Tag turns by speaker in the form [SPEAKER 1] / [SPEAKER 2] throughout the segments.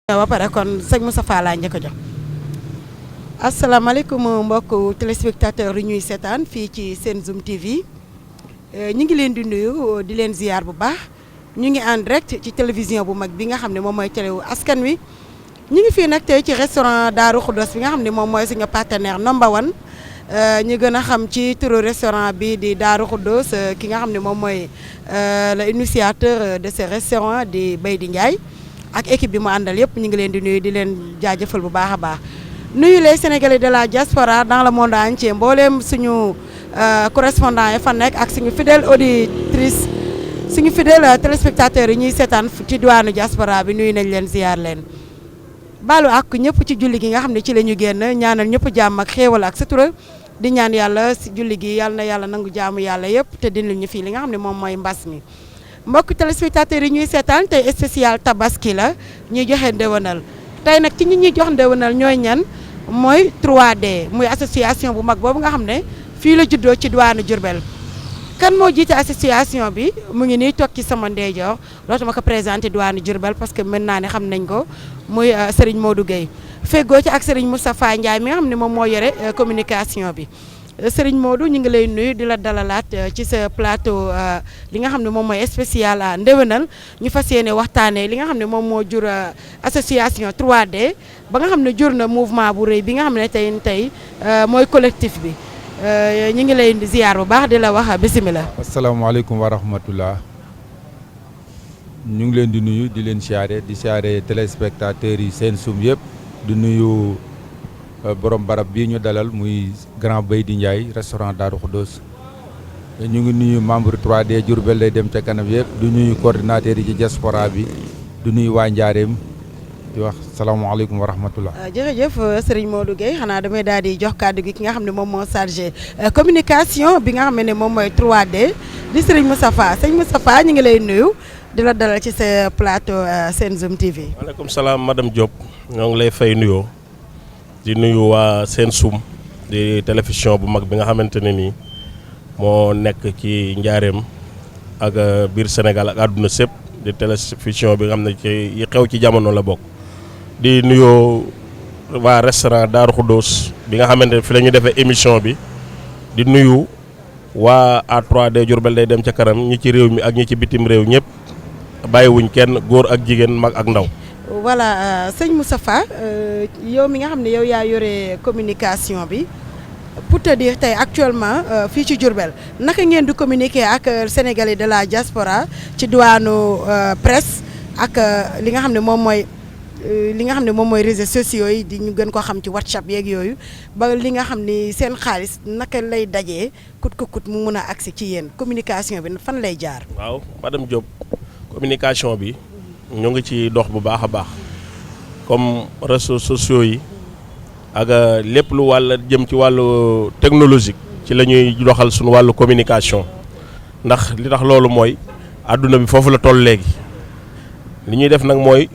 [SPEAKER 1] ba pare kon sëñ Moustapha laa njëkk a jox asalaamaaleykum mbokk téléspectateur yi ñuy seetaan fii ci seen Zoom TV ñu ngi leen di nuyu di leen ziar bu baax ñu ngi en direct ci télévision bu mag bi nga xam ne moom mooy télé wu askan wi ñu ngi fii nag tey ci restaurant Darou Khoudoss bi nga xam ne moom mooy suñu partenaire number one ñu gën a xam ci turu restaurant bi di Darou Khoudoss ki nga xam ne moom mooy l'initiateur de ce restaurant di Baydi Ndiaye ak équipe bi mu àndal yëpp ñu ngi leen di nuyu di leen jaajëfal bu baax a baax nuyu les Sénégalais de la diaspora dans le monde entier mbooleem suñu correspondant yi fa nekk ak suñu fidèle auditrice suñu fidèle téléspectateurs yi ñuy seetaan ci diwaanu diaspora bi nuyu nañ leen ziar leen baalu ak ñëpp ci julli gi nga xam ne ci la ñu génn ñaanal ñëpp jàmm ak xéewal ak sutura di ñaan yàlla si julli gi yàlla na yàlla nangu jaamu yàlla yëpp te dindil ñu fii li nga xam ne moom mooy mbas mi mbokk téléspectateurs yi ñuy seetaan tey spécial tabaski la ñuy joxe ndéwénal tey nag ci ñi ñuy jox ndéwénal ñooy ñan mooy 3D muy association bu mag boobu nga xam ne fii la juddoo ci diwaanu Diourbel kan moo jiite association bi mu ngi nii toog ci sama ndeyjoor dootuma ko présenté diwaanu Diourbel parce que mën naa ne xam nañ ko muy Serigne Modou Gueye feggoo ci ak Serigne Moustapha Ndiaye mi nga xam ne moom moo yore communication bi Serigne Modou ñu ngi lay nuyu di la dalalaat ci sa plateau li nga xam ne moom mooy spécial ndéwénal ñu fas yéene waxtaanee li nga xam ne moom moo jur association 3D ba nga xam ne jur na mouvement bu rëy bi nga xam ne tey mooy collectif bi ñu ngi lay ziar bu baax di la wax bisimilah.
[SPEAKER 2] asalaamaaleykum wa rahmatullah ñu ngi leen di nuyu di leen siyaare di siyaare téléspectateurs yi seen Zoom yëpp di nuyu. borom barab bii ñu dalal muy grand Baydi Ndiaye restaurant Darou Khoudoss ñu ngi nuyu membre 3D Diourbel lay dem ca kanam yëpp du nuyu coordinateur yi ci diaspora bi du nuyu waa Njaareem di wax salaamaaleykum wa rahmatullah.
[SPEAKER 1] jërëjëf Serigne Modou Gueye xanaa damay daal di jox kàddu gi ki nga xam ne moom moo chargé communication bi nga xam ne moom mooy 3D di Serigne Moustapha sëñ Moustapha ñu ngi lay nuyu di la dalal ci sa plateau Sen Zoom TV.
[SPEAKER 3] waaleykum salaam madame Diop ñoo ngi lay fay nuyoo. di nuyu waa Sen Zoom di télévision bu mag bi nga xamante ne nii moo nekk ci njaareem ak biir Sénégal ak àdduna sépp di télévision bi nga xam ne ci yi xew ci jamono la bokk. di nuyoo waa restaurant Darou Khoudoss bi nga xamante ne fi la ñu defee émission bi di nuyu waa A3D Diourbel day dem ca kanam ñi ci réew mi ak ñi ci bitim réew ñëpp bàyyiwuñ kenn góor ak jigéen mag ak ndaw.
[SPEAKER 1] voilà sëñ Moustapha yow mi nga xam ne yow yaa yore communication bi pour te dire tey actuellement fii ci Diourbel naka ngeen di communiquer ak sénégalais de la diaspora ci diwaanu presse ak li nga xam ne moom mooy réseaux sociaux yi di ñu gën ko xam ci WhatsApp yeeg yooyu ba li nga xam ni seen xaalis naka lay dajee kut mu mun a agsi ci yéen communication bi fan lay jaar.
[SPEAKER 3] waaw madame Diop communication bi. ñu ngi ci dox bu baax a baax comme réseaux sociaux yi ak lépp lu jëm ci wàllu technologique ci la ñuy doxal suñu wàllu communication ndax li tax loolu mooy àdduna bi foofu la toll léegi li ñuy def nag mooy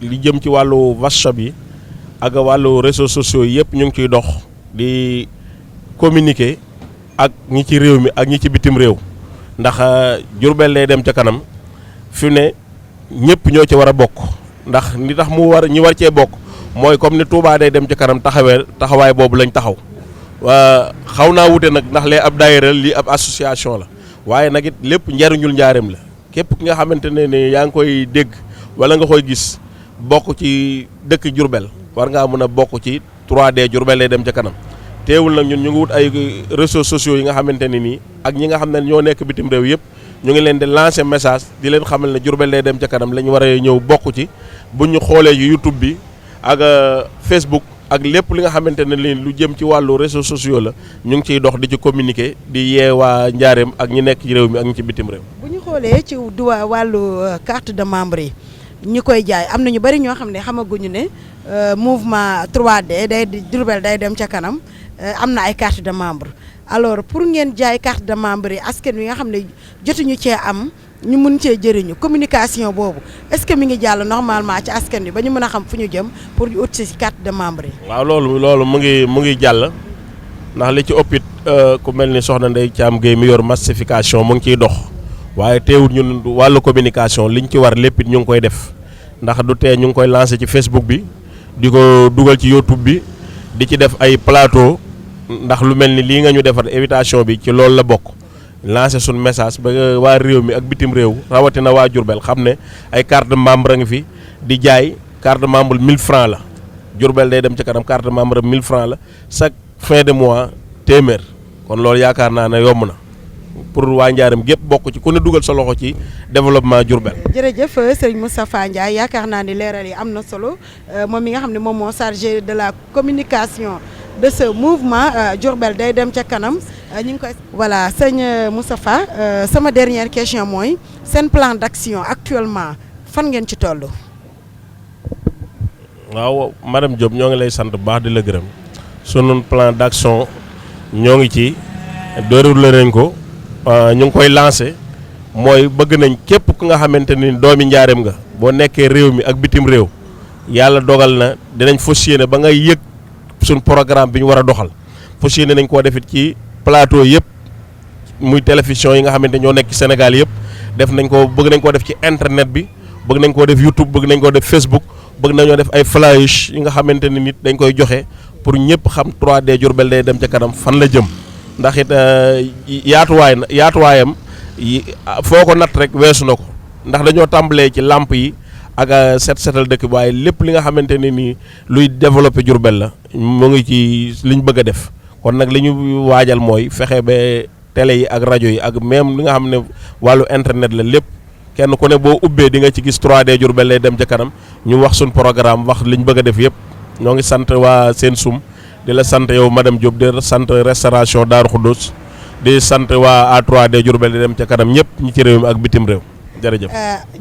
[SPEAKER 3] li jëm ci wàllu WhatsApp yi ak wàllu réseaux sociaux yi yëpp ñu ngi ciy dox di communiquer ak ñi ci réew mi ak ñi ci bitim réew ndax Diourbel lay dem ca kanam fi ne ñëpp ñoo ci war a bokk ndax li tax ñi war cee bokk mooy comme ni Touba day dem ci kanam taxawaay boobu lañ taxaw xaw naa wute nag ndax lee ab daayira lii ab association la waaye nag it lépp njariñul njaareem la képp ki nga xamante ne ni yaa ngi koy dégg wala nga koy gis bokk ci dëkk Diourbel war ngaa mën a bokk ci 3D Diourbel lay dem ca kanam teewul nag ñun ñu ngi wut ay réseaux sociaux yi nga xamante ne nii ak ñi nga xam ne ñoo nekk bitim réew yëpp ñu ngi leen di lancer message di leen xamal ne Diourbel lay dem ca kanam la ñu war a ñëw bokk ci bu ñu xoolee YouTube bi ak Facebook ak lépp li nga xamante ne ni lu jëm ci wàllu réseaux sociaux la ñu ngi ciy dox di ci communiquer di yee waa Njaareem ak ñi nekk ci réew mi ak ñi ci bitim réew.
[SPEAKER 1] bu ñu xoolee ci wàllu carte de membre yi ñi koy jaay am na ñu bari ñoo xam ne xamaguñu ne mouvement 3D day Diourbel day dem ca kanam am na ay carte de membre. alors pour ngeen jaay carte de membre yi askan wi nga xam ne jotuñu cee am ñu mun cee jëriñu communication boobu est-ce que mi ngi jàll normalement ci askan wi ba ñu mën a xam fu ñu jëm pour ñu ut ci carte de membre yi.
[SPEAKER 3] waaw loolu mu ngi jàll ndax li ci ëpp it ku mel ni soxna Ndeye Thiam Gueye mi yor massification mu ngi ciy dox waaye teewul ñun wàllu communication liñ ci war lépp it ñu ngi koy def ndax du tee ñu ngi koy lancé ci Facebook bi di ko dugal ci YouTube bi di ci def ay plateau ndax lu mel ni lii nga ñu defar invitation bi ci loolu la bokk lancé suñ message ba waa réew mi ak bitim réew rawatina waa Diourbel xam ne ay carte de membre a ngi fi di jaay carte de membre 1000 francs la Diourbel day dem ci kanam carte de membre 1000 francs la chaque fin de mois téeméer kon loolu yaakaar naa ne yomb na pour waa Njaareem gépp bokk ci ku ne dugal sa loxo ci développement Diourbel.
[SPEAKER 1] jërëjëf Serigne Moustapha Ndiaye yaakaar naa ni leeral yi am na solo moom mi nga xam ne moom moo chargé de la communication de ce mouvement Diourbel day dem ca kanam ñu ngi koy. voilà sëñ Moustapha sama dernière question mooy seen plan d'action actuellement fan ngeen ci toll.
[SPEAKER 3] waaw madame Diop ñoo ngi lay sant bu baax di la gërëm sunu plan d'action ñoo ngi ci déroulé nañ ko. ñu ngi koy lancé mooy bëgg nañ képp ku nga xamante ni doomi Njaareem nga boo nekkee réew mi ak bitim réew yàlla dogal na dinañ fas yéene ba ngay yëg suñ programme bi ñu war a doxal fas yéene nañ koo defit ci plateau yëpp muy télévision yi nga xamante ñoo nekk ci Sénégal yëpp def nañ ko bëgg nañ koo def ci internet bi bëgg nañ koo def YouTube bëgg nañ koo def Facebook bëgg nañoo def ay flyers yi nga xamante ni nit dañ koy joxe pour ñëpp xam 3D Diourbel day dem ca kanam fan la jëm. ndax it yaatuwaayam foo ko natt rek weesu na ko ndax dañoo tàmbalee ci làmp yi ak setal dëkk bi waaye lépp li nga xamante ne nii luy développer Diourbel la mu ngi ci liñ bëgg a def kon nag li ñu waajal mooy fexe ba télé yi ak rajo yi ak même li nga xam ne wàllu internet la lépp kenn ku ne boo ubbee di nga ci gis 3D Diourbel lay dem ca kanam ñu wax suñ programme wax liñ bëgg a def yëpp ñoo ngi sant waa Sensum di la sant yow madame Diop di sant restauration Darou Khoudoss di sant waa A3D Diourbel di dem ca kanam ñëpp ñi ci réew mi ak bitim réew jërëjëf.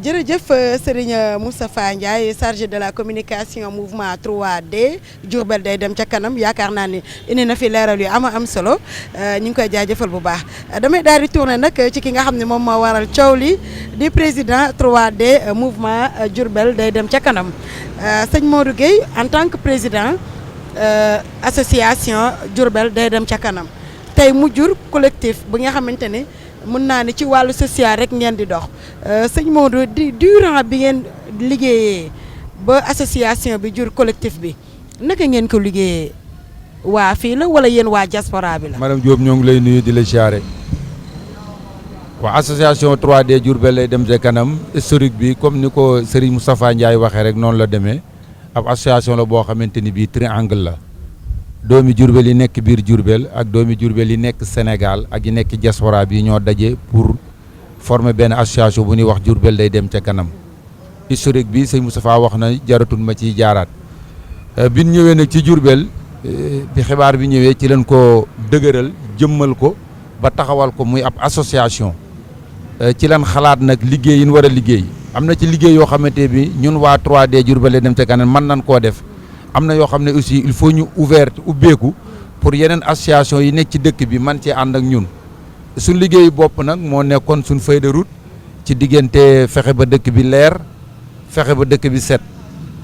[SPEAKER 1] jërëjëf Serigne Moustapha Ndiaye chargé de la communication mouvement 3D Diourbel day dem ca kanam yaakaar naa ni indi na fi leeral yu am solo ñu ngi koy jaajëfal bu baax damay daal di tourné nag ci ki nga xam ne moom moo waral coow li di président 3D mouvement Diourbel day dem ca kanam sëñ Modou Gueye en tant que président. Association Diourbel day dem ca kanam tey mu jur collectif bi nga xamante ne mën naa ni ci wàllu social rek ngeen di dox sëñ Modou durant bi ngeen liggéeyee ba association bi jur collectif bi naka ngeen ko liggéeyee waa fii la wala yéen waa diaspora bi la.
[SPEAKER 2] madame Diop ñoo ngi lay nuyu di la siyaare waa association 3D Diourbel day dem ca kanam historique bi comme ni ko Serigne Moustapha Ndiaye waxee rek noonu la demee. ab association la boo xamante ni bii triangle la doomi Diourbel yi nekk biir Diourbel ak doomi Diourbel yi nekk Sénégal ak yi nekk diaspora bi ñoo daje pour former benn association bu ñuy wax Diourbel day dem ca kanam historique bi sëñ Moustapha wax na jaratul ma ciy jaaraat bi ñëwee nag ci Diourbel bi xibaar bi ñëwee ci leen ko dëgëral jëmmal ko ba taxawal ko muy ab association ci leen xalaat nag liggéey yi ñu war a liggéey. am na ci liggéey yoo xamante bi ñun waa 3D Diourbel dem ca kanam mën nañ koo def am na yoo xam ne aussi il faut ñu ubbeeku pour yeneen association yi nekk ci dëkk bi man cee ànd ak ñun suñ liggéeyu bopp nag moo nekkoon suñ feuille de route ci diggante fexe ba dëkk bi leer fexe ba dëkk bi set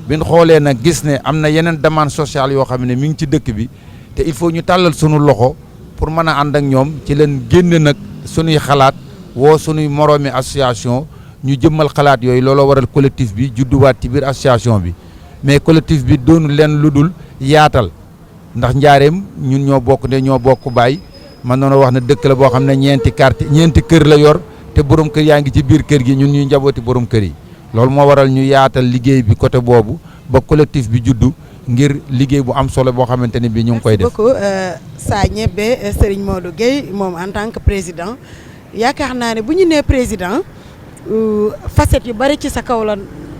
[SPEAKER 2] biñ xoolee nag gis ne am na yeneen demande sociale yoo xam ne mi ngi ci dëkk bi te il faut ñu tàllal sunu loxo pour mën a ànd ak ñoom ci leen génne nag sunuy xalaat woo sunuy moroomi association ñu jëmmal xalaat yooyu looloo waral collectif bi judduwaat ci biir association bi mais collectif bi doonu leen lu dul yaatal ndax Njaareem ñun ñoo bokk ne ñoo bokk baay man noonu wax ne dëkk la boo xam ne ñeenti kër la yor te borom kër yaa ngi ci biir kër gi ñun ñuy njabooti borom kër yi loolu moo waral ñu yaatal liggéey bi côté boobu ba collectif bi juddu ngir liggéey bu am solo boo xamante ne bi ñu ngi koy def.
[SPEAKER 1] merci beaucoup Sa Ñebe Serigne Modou Gueye moom en tant que président yaakaar naa ne bu ñu nee président. facette yu bari ci sa kaw la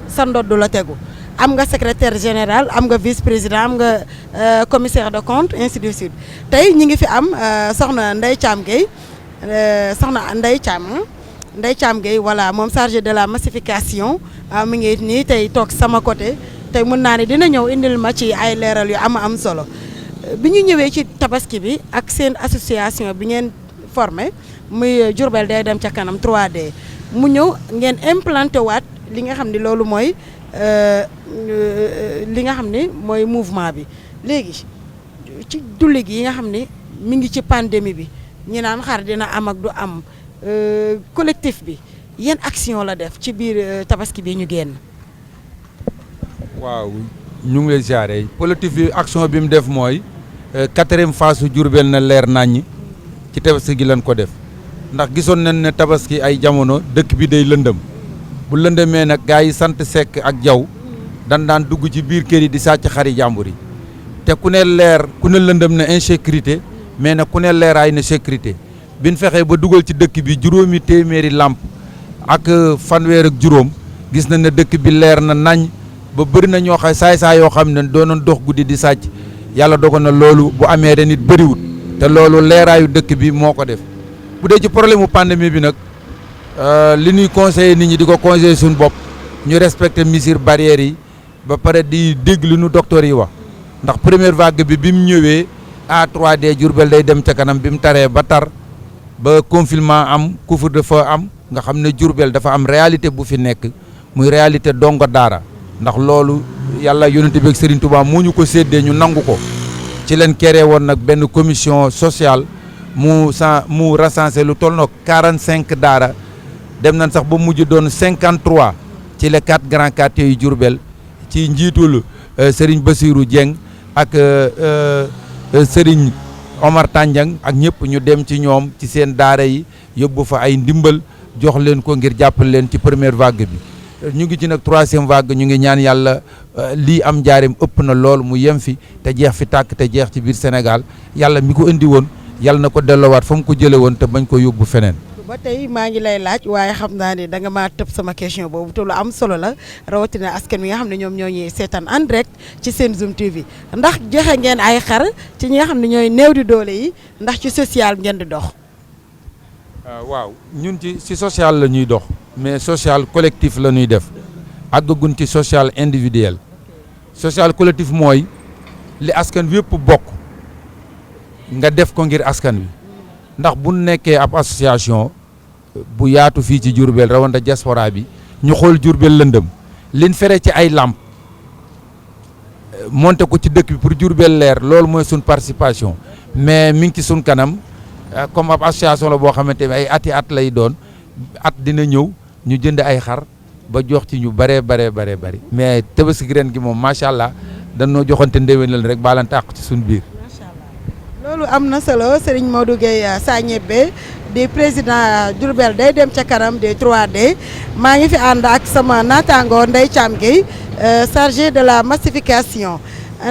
[SPEAKER 1] sa ndodd la tegu am nga secrétaire général am nga vice président am nga commissaire de compte ainsi de suite tey ñi ngi fi am soxna Ndeye Thiam Gueye soxna Ndeye Thiam Gueye voilà moom chargé de la massification mi ngi nii tey toog sama côté tey mën naa ne dina ñëw indil ma ci ay leeral yu am solo bi ñu ñëwee ci tabaski bi ak seen association bi ngeen formé muy Diourbel day dem ca kanam 3D mu ñëw ngeen implanté waat li nga xam ne loolu mooy li nga xam ne mooy mouvement bi léegi ci julli gi yi nga xam ne mi ngi ci pandémie bi ñi naan xar dina am ak du am collectif bi yan action la def ci biir tabaski bi ñu génn.
[SPEAKER 2] waaw ñu ngi lay ziare politique bi action bi mu def mooy 4e phase su Diourbel na leer naññi ci tabaski gi lañ ko def ndax gisoon nañ ne tabaski ay jamono dëkk bi day lëndëm bu lëndëmee nag gars yi sant Seck ak Jaw dan daan dugg ci biir kër yi di sàcc xari jàmbur yi te ku ne leer ku ne lëndëm na insécurité mais nag ku ne leeraay na sécurité biñ fexee ba dugal ci dëkk bi juróomi téeméeri làmp ak fanweer ak juróom gis nañ ne dëkk bi leer na nañ ba bëri na ñoo xam saay-saay yoo xam ne doonoon dox guddi di sàcc yàlla dogal na loolu bu amee ren nit bëriwut te loolu leeraayu dëkk bi moo ko def bu dee ci problème mu pandémie bi nag li ñuy conseiller nit ñi di ko conseiller suñu bopp ñu respecter mesures barrières yi ba pare di dégg li nu docteur yi wax ndax première vague bi mu ñëwee A3D Diourbel day dem ca kanam bi mu taree ba tar ba confinement am couvre-feu am nga xam ne Diourbel dafa am réalité bu fi nekk muy réalité dongo daara ndax loolu yàlla yonent bi ak Serigne Touba moo ñu ko séddee ñu nangu ko ci leen créé woon nag benn commission sociale mu recensé lu toll nag 45 daara dem nañ sax ba mujj doon 53 ci les 4 grands quartiers yu Diourbel ci njiitul Serigne Bassirou Dieng ak Serigne Omar Tandiang ak ñëpp ñu dem ci ñoom ci seen daara yi yóbbu fa ay ndimbal jox leen ko ngir jàppale leen ci première vague bi ñu ngi ci nag 3e vague ñu ngi ñaan yàlla lii am njaareem ëpp na lool mu yem fi te jeex fi tàkk te jeex ci biir Sénégal yàlla mi ko indi woon yàlla na ko delloowaat fa mu ko jëlee woon te bañ ko yóbbu feneen.
[SPEAKER 1] ba tey maa ngi lay laaj waaye xam naa ne danga maa tëb sama question boobu te lu am solo la rawatina askan wi nga xam ne ñoom ñoo ñuy seetaan en direct ci seen Zoom TV ndax joxe ngeen ay xar ci ñi nga xam ne ñooy néew di doole yi ndax ci social ngeen di dox.
[SPEAKER 2] waaw ñun ci social la ñuy dox mais social collectif la ñuy def àggagun ci social individuel social collectif mooy li askan wi yëpp bokk nga def ko ngir askan wi ndax bu nekkee ab association bu yaatu fii ci Diourbel rawante diaspora bi ñu xool Diourbel lëndëm liñ fere ci ay làmp monté ko ci dëkk bi pour Diourbel leer loolu mooy suñ participation mais mi ngi ci suñ kanam comme ab association la boo xamante ne ay at lay doon at dina ñëw ñu jënd ay xar ba jox ci ñu bëree bëri mais tabaski ren gi moom macha allah dañoo joxante ndéwénal rek baalante àq ci suñ biir.
[SPEAKER 1] loolu am na solo Serigne Modou Gueye Sagnébé di président Diourbel day dem ca kanam des 3D maa ngi fi ànd ak sama naataango Ndeye Thiam Gueye chargé de la massification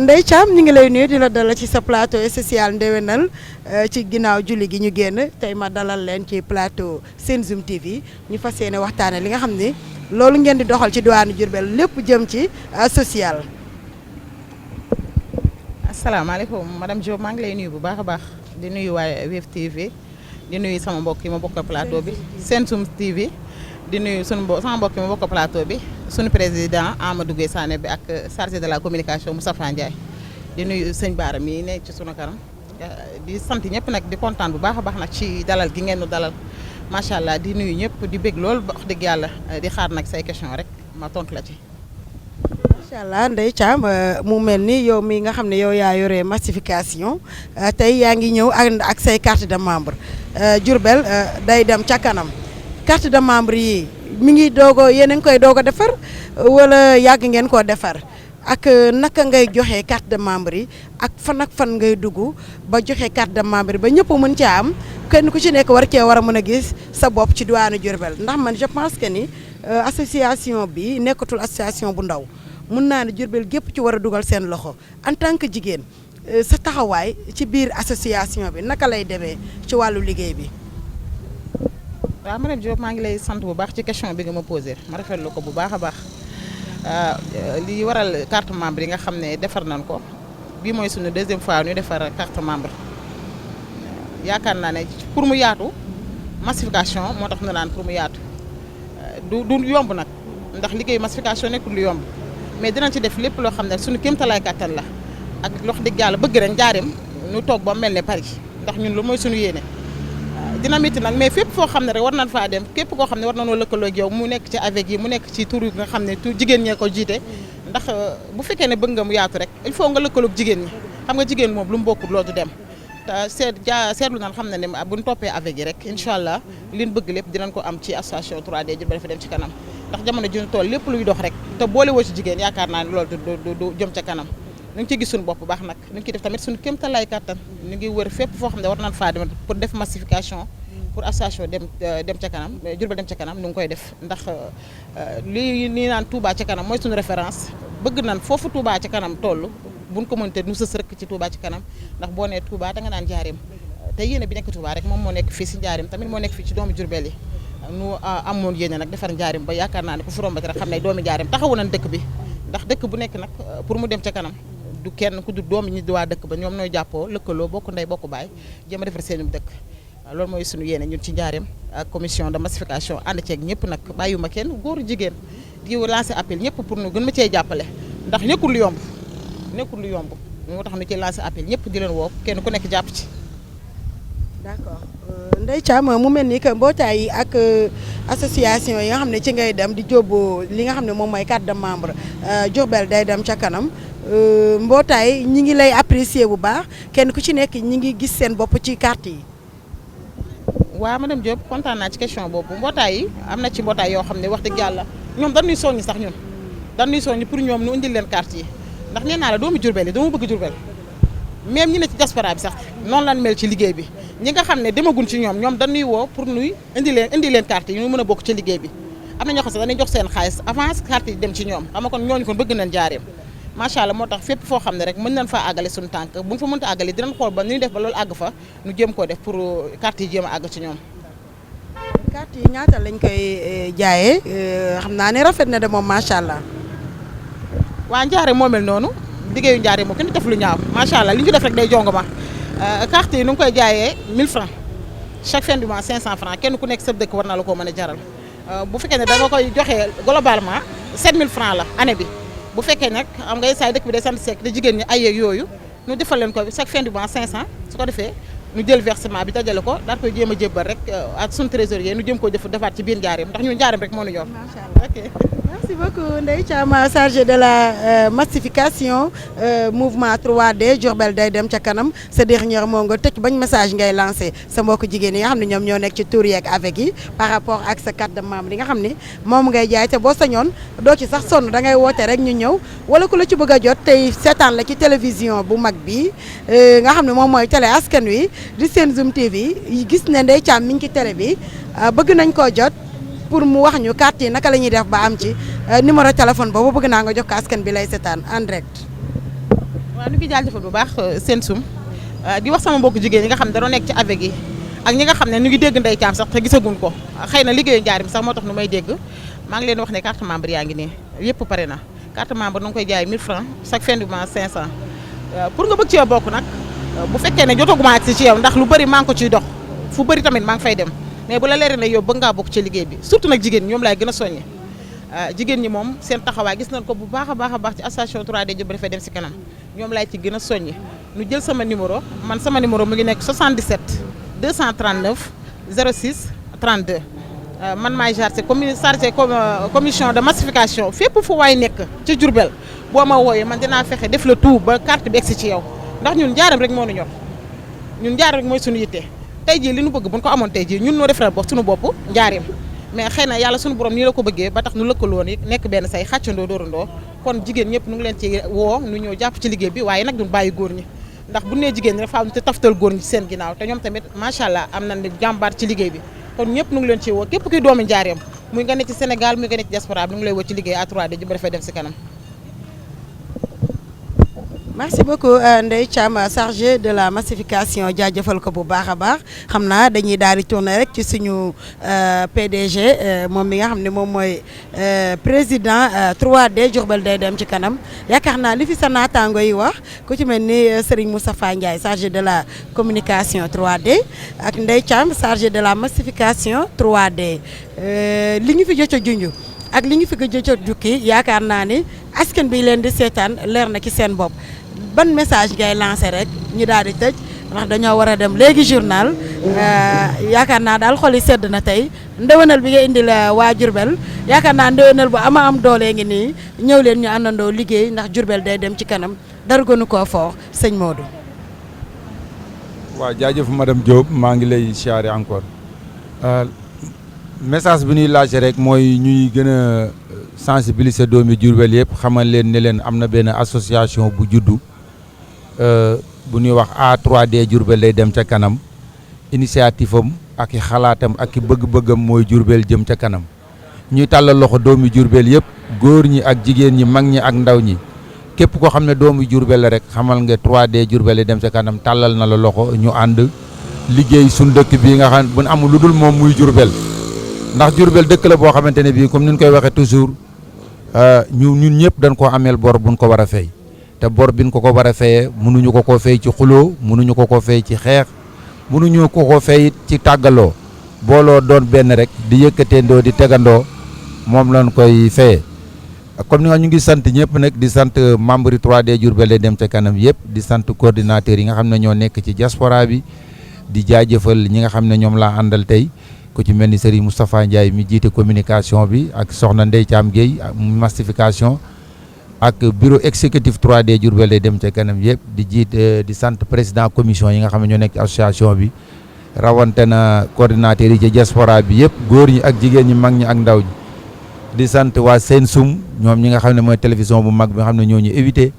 [SPEAKER 1] Ndeye Thiam ñu ngi lay nuyu di la dalal ci sa plateau spécial ndéwénal ci ginnaaw julli gi ñu génn tey ma dalal leen ci plateau Sen Zoom TV ñu fas yéene waxtaane li nga xam ne loolu ngeen di doxal ci diwaanu Diourbel lépp jëm ci social.
[SPEAKER 4] asalaamaaleykum madame Diop maa ngi lay nuyu bu baax a baax di nuyu waa Wave TV di nuyu sama mbokk yi ma bokk plateau bi Sen Zoom TV di nuyu sama mbokk yi ma bokk plateau bi sunu président Amadou Gueye Sané bi ak chargé de la communication Moustapha Ndiaye di nuyu sëñ Baara mi nekk ci sunu kanam di sant ñëpp nag di kontaan bu baax a baax nag ci dalal gi ngeen nu dalal macha allah di nuyu ñëpp di bég lool wax dëgg yàlla di xaar nag say question rek ma tontu la ci.
[SPEAKER 1] macha allah Ndeye Thiam mu mel ni yow mi nga xam ne yow yaa yore massification tey yaa ngi ñëw ak say carte de membre Diourbel day dem ca kanam carte de membre yi mi ngi yéen a ngi koy doog a defar wala yàgg ngeen koo defar ak naka ngay joxe carte de membre yi ak fan ngay dugg ba joxe carte de membre yi ba ñëpp mën caa am kenn ku ci nekk war cee war a mën a gis sa bopp ci diwaanu Diourbel ndax man je pense que ni association bi nekkatul association bu ndaw. mun naa ne Diourbel gépp ci war a dugal seen loxo en tant que jigéen sa taxawaay ci biir association bi naka lay demee ci wàllu liggéey bi.
[SPEAKER 4] waaw madame Diop maa ngi lay sant bu baax ci question bi nga ma posé ma rafetlu ko bu baax a baax li waral carte membre yi nga xam ne defar nañ ko bii mooy suñu 2e fois ñu defar carte membre yaakaar naa ne pour mu yaatu massification moo tax ñu naan pour mu yaatu du yomb nag ndax liggéeyu massification nekkul lu yomb. mais dinañ ci def lépp loo xam ne suñu kéemtalaay kàttan la ak lox dëgg yàlla bëgg rek njaareem ñu toog ba mel ne Paris ndax ñun lu mooy suñu yéene dina métti nag mais fépp foo xam ne rek war nañ faa dem képp koo xam ne war nañoo lëkkaloo ak yow mu nekk ci avec yi mu nekk ci tur yi nga xam ne tur jigéen ñee ko jiite ndax bu fekkee ne bëgg nga mu yaatu rek il faut nga lëkkaloog jigéen ñi xam nga jigéen moom lu mu bokkul loo du dem te seetlu naan xam na ne buñ toppee avec yi rek incha allah liñ bëgg lépp dinañ ko am ci association 3D Diourbel dafa dem ci kanam ndax jamono ji ñu toll lépp luy dox rek te boole woo ci jigéen yaakaar naa ne loolu du jëm ca kanam ñu ngi ciy gis suñu bopp baax nag ñu ngi ciy def tamit suñu kéemtalaay kàttan ñu ngi wër fépp foo xam ne war nañ faa dem pour def massification pour association dem ca kanam Diourbel dem ca kanam ñu ngi koy def ndax lii nii naan Touba ca kanam mooy suñu référence bëgg nañ foofu Touba ca kanam toll buñ ko mënte nu sës rek ci Touba ci kanam ndax boo nee Touba da nga naan Njaareem te yéene bi nekk Touba rek moom moo nekk fii si Njaareem tamit moo nekk fii ci doomu Diourbel yi nu amoon yéene nag defar Njaareem ba yaakaar naa ne ku fi rombati rek xam ne doomi Njaareem taxawu nañ dëkk bi ndax dëkk bu nekk nag pour mu dem ca kanam du kenn ku du doomi ñi di waa dëkk ba ñoom nooy jàppoo lëkkaloo bokk ndey bokk baay jéem a defar seen dëkk loolu mooy suñu yéene ñun ci Njaareem ak commission de massification ànd ceeg ñëpp nag bàyyiwuma kenn góor jigéen di lancer appel ñëpp pour ñu gën ma cee jàppale ndax nekkul lu yomb moo tax ñu ci lancer appel ñëpp di leen woo kenn ku nekk jàpp ci.
[SPEAKER 1] d'accord Ndeye Thiam mu mel ni que mbootaay yi ak association yi nga xam ne ci ngay dem di jóbbu li nga xam ne moom mooy carte de membre Diourbel day dem ca kanam mbootaay ñi ngi lay apprécier bu baax kenn ku ci nekk ñi ngi gis seen bopp ci carte yi.
[SPEAKER 4] waaw madame Diop kontaan naa ci question boobu mbootaay yi am na ci mbootaay yoo xam ne wax dëgg yàlla ñoom dañuy soññi sax ñun dañuy soññi pour ñoom ñu indil leen carte yi ndax nee naa la doomu Diourbel yi dama bëgg Diourbel même ñi ne ci diaspora bi sax noonu lan mel ci liggéey bi ñi nga xam ne demagun ci ñoom dañuy woo pour nuy indi leen carte yi ñu mën a bokk ci liggéey bi am na ñoo xam sax dañuy jox seen xaalis avance carte yi dem ci ñoom xam nga kon ñooñu kon bëgg nañ Njaareem macha allah moo tax fépp foo xam ne rek mën nañ faa àggale suñu tànk bu ñu fa mënta àggale dinañ xool ba ñuy def ba loolu àgg fa ñu jéem koo def pour carte yi jéem a àgg ci ñoom.
[SPEAKER 1] carte yi ñaata lañ koy jaayee xam naa ne rafet na de moom macha allah.
[SPEAKER 4] waa Njaareem moo mel noonu liggéeyu Njaareem moom kenn def lu ñaaw macha allah li ñu ci def rek day jongo ma carte yi nu ngi koy jaayee 1000 francs chaque fin du mois 500 francs kenn ku nekk sa dëkk war na la koo mën a jaral bu fekkee ne da nga koy joxe globalement 7000 francs la année bi bu fekkee nag am ngay saay dëkk bi day sant sekk te jigéen ñi ay yeeg yooyu ñu defal leen ko chaque fin du mois 500 su ko defee ñu jël versement bi dajale ko daal koy jéem a jébbal rek ak suñu trésorier ñu jéem koo defaat ci biir Njaareem ndax ñun Njaareem rek moo ñu ñor.
[SPEAKER 1] macha allah ok merci beaucoup Ndeye Thiam chargée de la massification mouvement 3D Diourbel day dem ca kanam sa dernier mot nga tëj bañ message ngay lancé sa mbokku jigéen yi nga xam ne ñoom ñoo nekk ci tour yi ak avec yi par rapport ak sa carte de membre yi nga xam ne moom ngay jaay te boo sañoon doo ci sax sonn da ngay woote rek ñu ñëw wala ku la ci bëgg a jot tey seetaan la ci télévision bu mag bi nga xam ne moom mooy télé askan wi di seen Zoom TV gis ne Ndeye Thiam mi ngi ci télé bi bëgg nañ koo jot pour mu wax ñu carte yi naka la ñuy def ba am ci numéro téléphone boobu bëgg naa nga jox ko askan bi lay seetaan en direct.
[SPEAKER 4] waaw ñu ngi jaajëfal bu baax seen Zoom di wax sama mbokku jigéen ñi nga xam ne dañoo nekk ci avec yi ak ñi nga xam ne ñu ngi dégg Ndeye Thiam sax te gisaguñ ko xëy na liggéeyu Njaareem sax moo tax nu may dégg maa ngi leen wax ne carte membre yaa ngi nii yëpp pare na carte membre nu ngi koy jaay 1000 francs chaque fin du mois 500 pour nga bëgg ci yow bokk nag bu fekkee ne jotaguma agsi ci yow ndax lu bëri maa ngi ko ciy dox fu bëri tamit maa ngi fay dem mais bu la leeree ne yow bëgg ngaa bokk ci liggéey bi surtout nag jigéen ñi ñoom laay gën a soññe jigéen ñi moom seen taxawaay gis nañ ko bu baax a baax ci association 3D Diourbel dafay dem si kanam ñoom laay ci gën a soññe ñu jël sama numéro man sama numéro mu ngi nekk 77 239 06 32 man maay chargé commission de massification fépp fu waay nekk ci Diourbel boo ma wooyee man dinaa fexe def la tout ba carte bi egsi ci yow ndax ñun Njaareem rek moo ñu ñor ñun Njaareem rek mooy suñu yitte tey jii li ñu bëgg buñ ko amoon tey jii ñun noo defaral bopp suñu bopp Njaareem mais xëy na yàlla suñu borom nii la ko bëggee ba tax nu lëkkaloo ni nekk benn say xàccandoo dóorandoo kon jigéen ñëpp nu ngi leen ci woo nu ñëw jàpp ci liggéey bi waaye nag duñ bàyyi góor ñi ndax bu nee jigéen ñi dafa am te taftal góor ñi ci seen ginnaaw te ñoom tamit macha allah am nañ jàmbaar ci liggéey bi kon ñëpp nu ngi leen ci woo képp kuy doomi Njaareem muy nga ne ci Sénégal muy nga ne ci diaspora bi nu ngi lay woo ci liggéey à 3D Diourbel dafay dem si kanam.
[SPEAKER 1] merci beaucoup Ndeye Thiam chargée de la massification jaajëfal ko bu baax a baax xam naa dañuy daal di tourner rek ci suñu PDG moom mi nga xam ne moom mooy président 3D Diourbel day dem ci kanam yaakaar naa li fi sa naataango yi wax ku ci mel ni Serigne Moustapha Ndiaye chargé de la communication 3D ak Ndeye Thiam chargé de la massification 3D li ñu fi jot a junj ak li ñu fi jot a jukki yaakaar naa ni askan bi leen di seetaan leer na ci seen bopp. ban message ngay lancé rek ñu daal di tëj ndax dañoo war a dem léegi journal yaakaar naa daal xol yi sedd na tey ndewenal bi nga indi la waa Diourbel yaakaar naa ndewenal bu ama doole ngi nii ñëw leen ñu àndandoo liggéey ndax Diourbel day dem ci kanam dara gënu koo foox sëñ Modou.
[SPEAKER 2] waaw jaajëf madame Diop maa ngi lay siyaare encore message bi ñuy laajte rek mooy ñuy gën a sensibiliser doomi Diourbel yëpp xamal leen ne leen am na benn association bu juddu bu ñuy wax A3D Diourbel day dem ca kanam initiative am ak i xalaatam ak i bëgg-bëggam mooy Diourbel jëm ca kanam ñuy tàllal loxo doomi Diourbel yëpp góor ñi ak jigéen ñi mag ñi ak ndaw ñi képp koo xam ne doomu Diourbel la rek xamal nga 3D Diourbel day dem ca kanam tàllal na la loxo ñu ànd liggéey suñ dëkk bii nga xam ne bu ñu amul lu dul moom muy Diourbel ndax Diourbel dëkk la boo xamante ne bii comme ni ñu koy waxee toujours ñun ñëpp dañ koo ameel bor buñ ko war a fay te bor biñ ko war a fayee mënuñu ko fay ci xuloo mënuñu ko fay ci xeex mënuñu ko fay ci tàggaloo booloo doon benn rek di yëkkateendoo di tegandoo moom lañ koy fayee. comme ni nga ñu ngi sant ñëpp nag di sant membre yi 3D Diourbel day dem ca kanam yëpp di sant coordinateurs yi nga xam ne ñoo nekk ci diaspora bi di jaajëfal ñi nga xam ne ñoom laa àndal tey ku ci mel ni Serigne Moustapha Ndiaye mi jiite communication bi ak Soxna Ndeye Thiam Gueye massification ak bureau exécutif 3D Diourbel day dem ca kanam yëpp di sant président commission yi nga xam ne ñoo nekk ci association bi rawante na coordinateurs yi ci diaspora bi yëpp góor ñi ak jigéen ñi mag ñi ak ndaw ñi di sant waa Sensum ñoom ñi nga xam ne mooy télévision bu mag bi nga xam ne ñoo ñu évité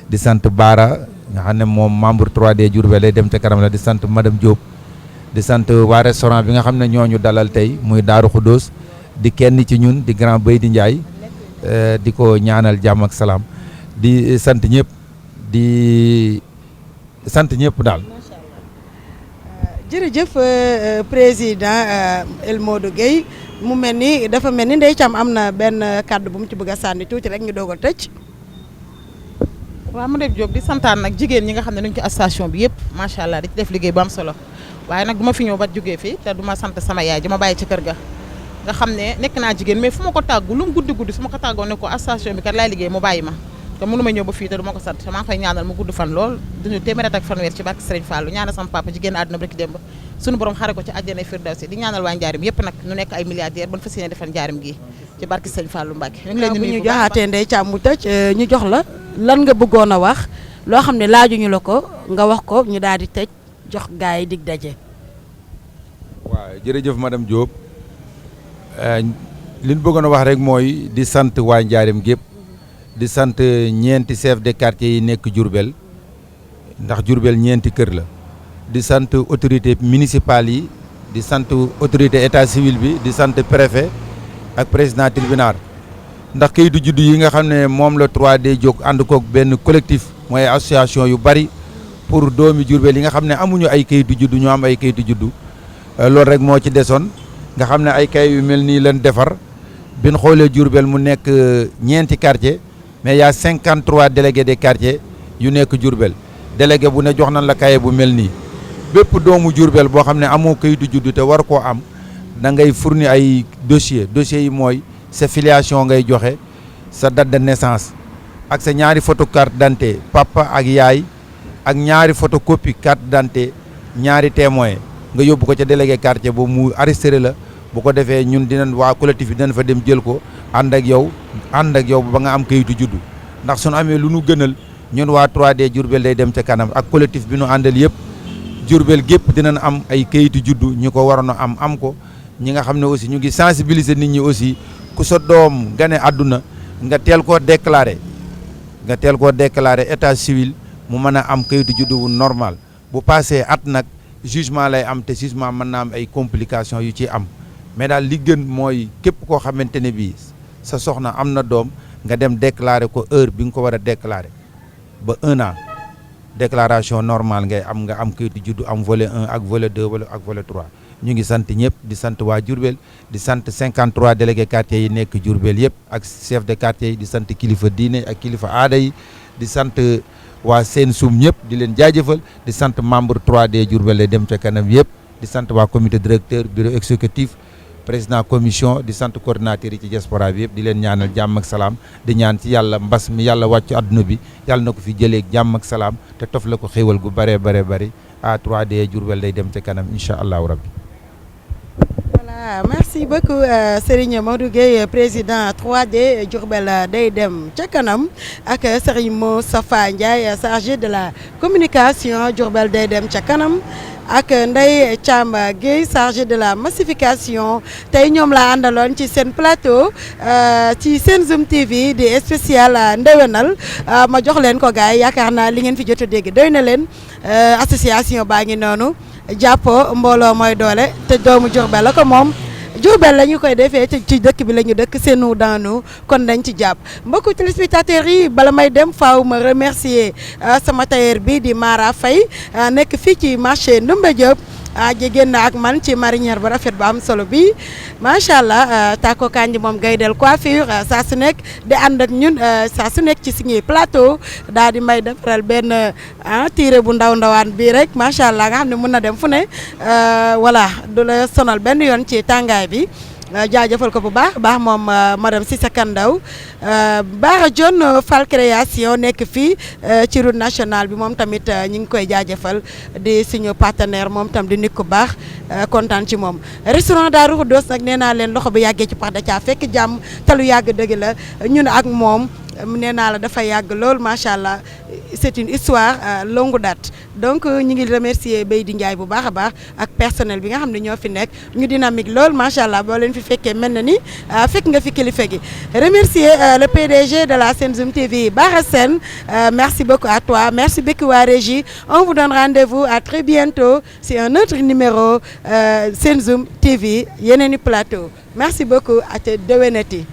[SPEAKER 2] di sant Baara nga xam ne moom membre 3D Diourbel day dem ca kanam la di sant madame Diop di sant waa restaurant bi nga xam ne ñoo ñu dalal tey muy Daaru Khoudoss di kenn ci ñun di grand Baydi Ndiaye di ko ñaanal jàmm ak salaam di sant ñëpp di sant ñëpp daal.
[SPEAKER 1] jërëjëf président El Modou Gueye mu mel ni dafa mel ni Ndeye Thiam am na benn kàddu bu mu ci bëgg a sànni tuuti rek ñu doog a tëj.
[SPEAKER 4] waaw madame Diop di santaan nag jigéen ñi nga xam ne ñu ngi ci station bi yëpp macha allah di ci def liggéey bu am solo waaye nag du ma fi ñëw ba jógee fii te du ma sant sama yaay ji ma bàyyi ci kër ga nga xam ne nekk naa jigéen mais fu ma ko tàggu lu mu guddi guddi su ma ko tàggoo ne ko station bi kat laay liggéey mu bàyyi ma te mënu ma ñëw ba fii te du ma ko sant maa ngi koy ñaanal mu gudd fan lool duñu téeméer ak fanweer ci barke Serigne Fallou ñaanal sama papa jigéen àdduna bi rek démb suñu borom xare ko ci àjjana firdawsi di ñaanal waa Njaarim yëpp nag ñu nekk ay milliardaire ban fas yéene defal Njaarim gi ci barke Serigne Fallou Mbacke ñu ngi leen di nuyu
[SPEAKER 1] bu ñu joxaatee Ndeye Thiam mu tëj ñu jox la lan nga bëggoon a wax loo xam ne laajuñu la ko nga wax ko ñu daal di tëj jox gars yi dig daje.
[SPEAKER 2] waaw jërëjëf madame Diop li ñu bëggoon a wax rek mooy di sant waa Njaarim gépp di sant ñeenti chef de quartier yi nekk Diourbel ndax Diourbel ñeenti kër la di sant autorité municipale yi di sant autorité état civil bi di sant préfet ak président tribunal ndax kayitu juddu yi nga xam ne moom la 3D jóg ànd koog benn collectif mooy association yu bari pour doomi Diourbel yi nga xam ne amuñu ay kayitu juddu ñu am ay kayitu juddu loolu rek moo ci desoon nga xam ne ay kayit yu mel nii leen defar bin xoolee Diourbel mu nekk ñeenti quartier mais y a 53 délégués des quartiers yu nekk Diourbel délégué bu ne jox nañ la kayit bu mel nii bépp doomu Diourbel boo xam ne amoo kayitu juddu te war koo am da ngay fournir ay dossiers yi mooy sa filiation ngay joxe sa date de naissance ak sa ñaari photo carte d'identité papa ak yaay ak ñaari photocopie carte d'identité ñaari témoin nga yóbbu ko ca délégué quartier boobu mu arrêté la bu ko defee ñun dinañ waa collectif bi dinañ fa dem jël ko ànd ak yow ba nga am kayitu juddu ndax suñu amee lu nu gënal ñun waa 3D Diourbel day dem ca kanam ak collectif bi nu àndal yëpp Diourbel gépp dinañ am ay kayitu juddu ñu ko waroon a am ko ñi nga xam ne aussi ñu ngi sensibiliser nit ñi aussi ku sa doom gane àdduna nga teel koo déclaré état civil mu mën a am kayitu juddu wu normal bu passé at nag jugement lay am te jugement mën na am ay complications yu ci am mais daal li gën mooy képp koo xamante ne bii sa soxna am na doom nga dem déclarer ko heure bi nga ko war a déclarer ba 1 an déclaration normale ngay am nga am kayitu juddu am volet 1 ak volet 2 wala ak volet 3 ñu ngi sant ñëpp di sant waa Diourbel di sant 53 délégués quartiers yi nekk Diourbel yëpp ak chef de quartier yi di sant kilifa diine ak kilifa aada yi di sant waa Sensum ñëpp di leen jaajëfal di sant membre 3D Diourbel lay dem ca kanam yëpp di sant waa comité directeur bureau exécutif président commission di sant coordinateur yi ci diaspora bi yëpp di leen ñaanal jàmm ak salaam di ñaan ci yàlla mbas mi yàlla wàccu àdduna bi yàlla na ko fi jëlee jàmm ak salaam te tof la ko xéewal gu bare bari à 3D Diourbel day dem ca kanam incha allahu rabbi.
[SPEAKER 1] Voilà, merci beaucoup Serigne Modou Gueye président 3D Diourbel day dem ca kanam ak Serigne Moustapha Ndiaye chargé de la communication Diourbel day dem ca kanam ak Ndeye Thiam Guèye chargé de la massification tey ñoom laa àndaloon ci seen plateau ci seen Zoom TV di spécial ndewenal ma jox leen ko gars yi yaakaar naa li ngeen fi jot a dégg doy na leen association baa ngi noonu jàppoo mbooloo mooy doole te doomu Diourbel la ko moom Diourbel la ñu koy defee ci dëkk bi la ñu dëkk c'est nous dans nous kon dañ ci jàpp mbokku téléspectateurs yi bala may dem faaw ma remercier sama tailleur bi di Mara Faye nekk fii ci marché Ndoumbé Diop jigéen na ak man ci marinière bu rafet bu am solo bi macha allah Tako Kanji moom Gaydel coiffure saa su nekk di ànd ak ñun saa su nekk ci suñuy plateau daal di may defaral benn tiré bu ndaw ndawaan bii rek macha allah nga xam ne mun na dem fu ne voilà du la sonal benn yoon ci tàngaay bi. jaajëfal ko bu baax moom madame Cissé Kandaw Bara John Fall création nekk fii ci route nationale bi moom tamit ñu ngi koy jaajëfal di suñu partenaire moom tam di nit ku baax kontaan ci moom restaurant Darou Khoudoss nag nee naa leen loxo bu yàggee ci pax da caa fekk jàmm te lu yàgg dëgg la ñun ak moom nee naa la dafa yàgg lool macha allah c'est une histoire longue date donc ñu ngi remercier Beydi Ndiaye bu baax a baax ak personnel bi nga xam ne ñoo fi nekk ñu dynamique lool macha allah boo leen fi fekkee mel na ni fekk nga fi kilifa gi remercier le PDG de la Sen Zoom TV Bara Sène merci beaucoup à toi merci beaucoup waa régie on vous donne rendez-vous à très bientôt sur un autre numéro Sen Zoom TV yeneen i plateau merci beaucoup à te déwénati